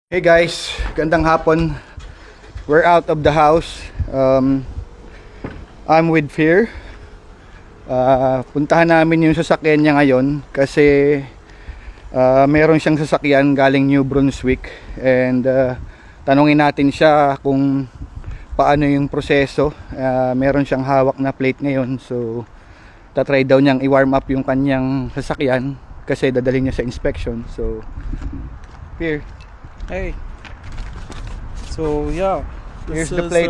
Hey guys, gandang hapon. We're out of the house. I'm with Fear. Puntahan namin yung sasakyan niya ngayon kasi meron siyang sasakyan galing New Brunswick and tanungin natin siya kung paano yung proseso. Meron siyang hawak na plate ngayon, so tatry daw niyang i-warm up yung kanyang sasakyan kasi dadalhin niya sa inspection. So Fear, Hey, so yeah, here's this the is, plate.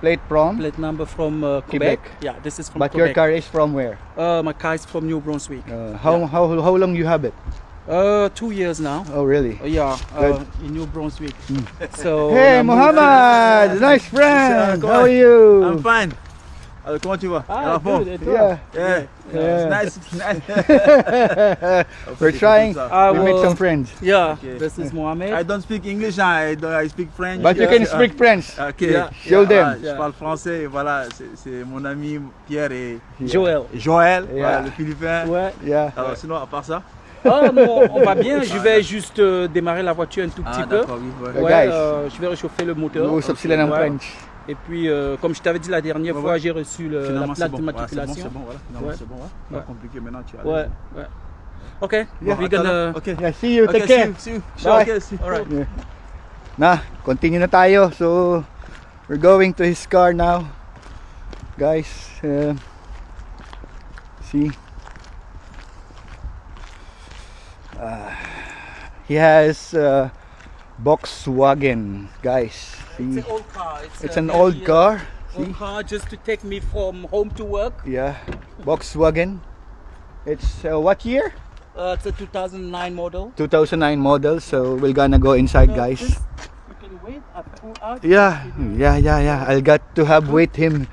Plate from plate number from Quebec. Quebec. Yeah, this is from But your Quebec. car is from where? My car is from New Brunswick. How long you have it? 2 years now. Oh really? Yeah, Good. in New Brunswick. So Hey I'm Muhammad, nice friend. Comment? How are you? I'm fine. Alors, comment tu vas? Ah, good. Et toi? Yeah. Yeah. Yeah. It's nice. It's nice. We're trying. I We make will- some friends. Yeah, Okay. this is Mohamed. I don't speak English, I speak French. But you can speak French. Ok. Yeah. Show them. Je parle français et voilà, c'est mon ami Pierre et Joël. Joël, Yeah. voilà, le Philippin. Ouais. Yeah. Alors sinon, à part ça? Oh, non, on va bien. Je vais juste démarrer la voiture un tout petit peu. d'accord, oui. Ouais. Ouais. Ouais, Guys. je vais réchauffer le moteur. Uusap sila ng Ouais. French. Et puis, comme je t'avais dit la dernière Ouais, fois, ouais. j'ai reçu la Finalement, c'est plaque bon. d'immatriculation. C'est bon, voilà. Finalement, Ouais. c'est bon. Ouais. Pas compliqué maintenant, tu as. Ouais, ouais. Ok, Yeah. we're gonna... Ok. Yeah, see you. Ok, Take care. see you. Bye. Ok, see you. Alright. Yeah. Na, continue na tayo. So, we're going to his car now. Guys, see. He has Volkswagen, guys. It's See? an old car. It's a an very, old car. Old See? car just to take me from home to work. Yeah, Volkswagen. It's what year? It's a 2009 model. 2009 model. So we're gonna go inside, guys. This, you can wait. I pull out. Yeah. I'll got to have wait him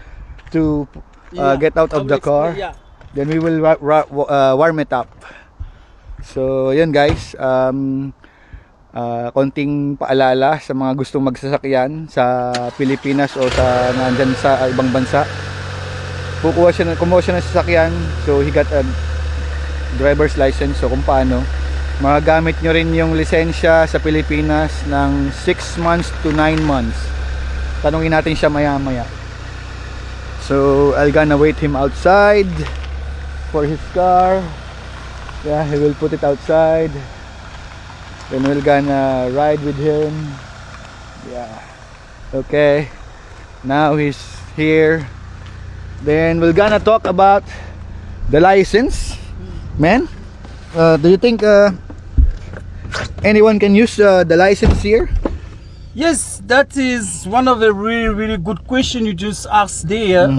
to Yeah, get out I of will the explain, car. Yeah. Then we will warm it up. So yun guys. Konting paalala sa mga gustong magsasakyan sa Pilipinas o sa nandyan sa ibang bansa. Kumuha siya ng sasakyan, so he got a driver's license. So kung paano magagamit nyo rin yung lisensya sa Pilipinas ng 6 months to 9 months. Tanungin natin siya maya maya. So I'll gonna wait him outside for his car. Yeah, he will put it outside. Then we're gonna ride with him. Yeah. Okay. Now he's here. Then we're gonna talk about the license. Man, do you think anyone can use the license here? Yes, that is one of the really good question you just asked there.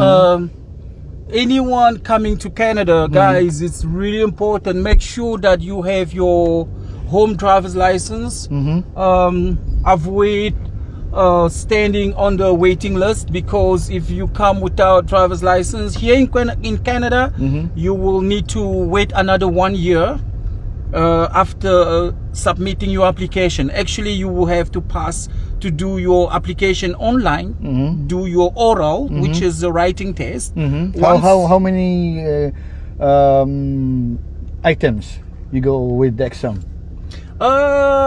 Anyone coming to Canada, guys, it's really important. Make sure that you have your home driver's license. Avoid standing on the waiting list, because if you come without driver's license here in Canada, you will need to wait another 1 year after submitting your application. Actually, you will have to pass to do your application online, do your oral, which is the writing test. How many items you go with the exam?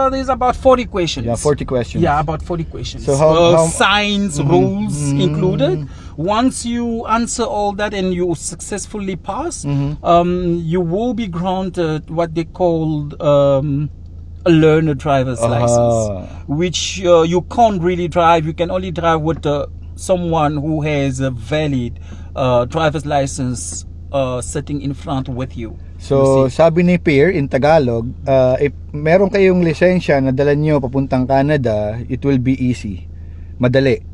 There's about 40 questions. Yeah, 40 questions. Yeah, about 40 questions. So how- signs, rules included. Once you answer all that and you successfully pass, you will be granted what they call a learner driver's license, which you can't really drive. You can only drive with someone who has a valid driver's license sitting in front with you. So, sabi ni Pierre in Tagalog, if meron kayong lisensya na dala nyo papuntang Canada, it will be easy. Madali.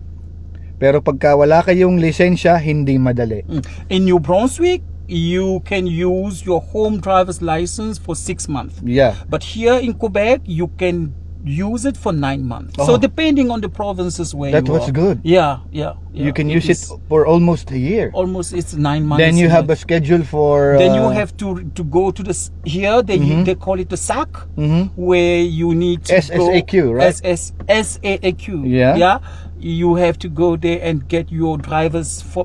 Pero pagka wala kayong lisensya, hindi madali. In New Brunswick, you can use your home driver's license for 6 months. Yeah. But here in Quebec, you can use it for 9 months. Oh. So depending on the provinces where That you was are. good. Yeah. you Yeah, can it use it is for almost a year. almost it's 9 months. Then you have here. a schedule for. Then you have to go to the here they call it the SAC, where you need to SSAQ, go, right? SAQ. Yeah. Yeah. You have to go there and get your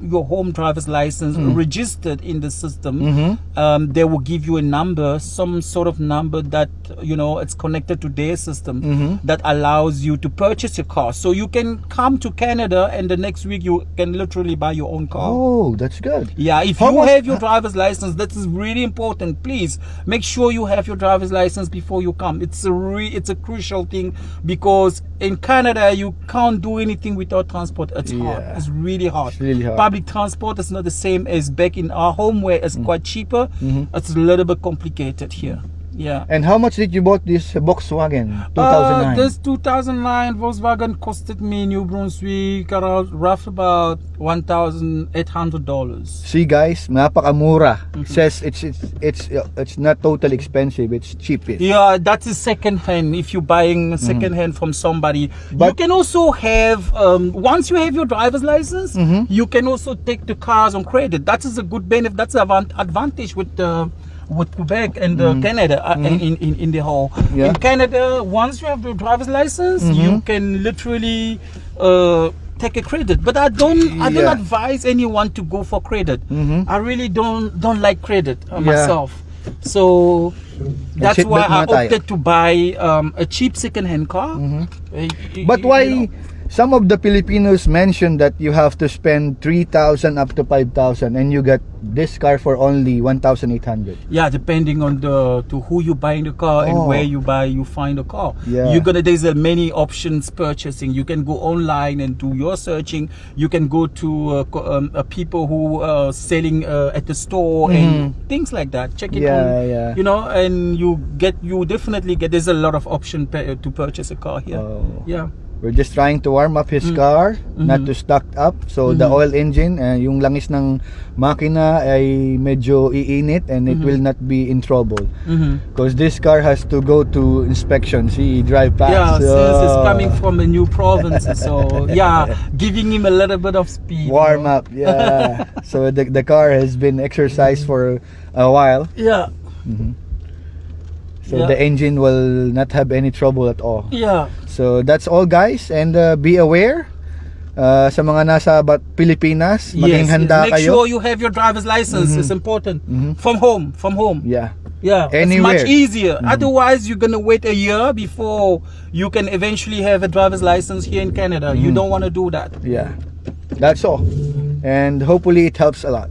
your home driver's license registered in the system. They will give you a number, some sort of number that it's connected to their system that allows you to purchase your car. So you can come to Canada and the next week you can literally buy your own car. Oh, that's good. Yeah, if How you much- have your driver's license, that is really important. Please make sure you have your driver's license before you come. It's a crucial thing, because in Canada you can't do anything without transport. It's hard. Yeah. It's really hard. It's really hard. Public transport is not the same as back in our home, where it's quite cheaper. It's a little bit complicated here. Yeah. And how much did you bought this Volkswagen 2009? This 2009 Volkswagen costed me New Brunswick around rough about $1,800. See guys, napakamura. Says it's not totally expensive. It's cheap. Yeah, that is second hand. If you're buying second hand from somebody, you But- can also have once you have your driver's license, you can also take the cars on credit. That is a good benefit. That's an advantage with Quebec and Canada in the whole. Yeah. In Canada, once you have your driver's license, you can literally take a credit. But I don't Yeah. advise anyone to go for credit. I really don't like credit Yeah. myself. So that's seatbelt why I muna tayo. opted to buy a cheap second-hand car. But why some of the Filipinos mention that you have to spend 3,000 up to 5,000 and you get this car for only 1,800? Yeah, depending on to who you buying the car and Oh. where you find the car. Yeah. There's many options purchasing. You can go online and do your searching. You can go to people who are selling at the store and things like that. Check it Yeah, on, yeah. and you definitely get. There's a lot of option to purchase a car here. Oh. Yeah. We're just trying to warm up his car, not to stock up. So the oil engine, yung langis ng makina ay medyo iinit and it will not be in trouble. Because this car has to go to inspection. See, drive past. Yeah, since it's coming from a new province, so yeah, giving him a little bit of speed. Warm up, yeah. So the car has been exercised for a while. Yeah, So Yeah. the engine will not have any trouble at all. yeah. So that's all guys, and be aware sa mga nasa Pilipinas, maging handa Make kayo. sure you have your driver's license. It's important. From home. Yeah. Yeah, Anywhere. it's much easier. Otherwise, you're gonna wait a year before you can eventually have a driver's license here in Canada. You don't want to do that. Yeah. That's all. And hopefully it helps a lot.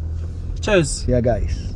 Cheers. Yeah, guys.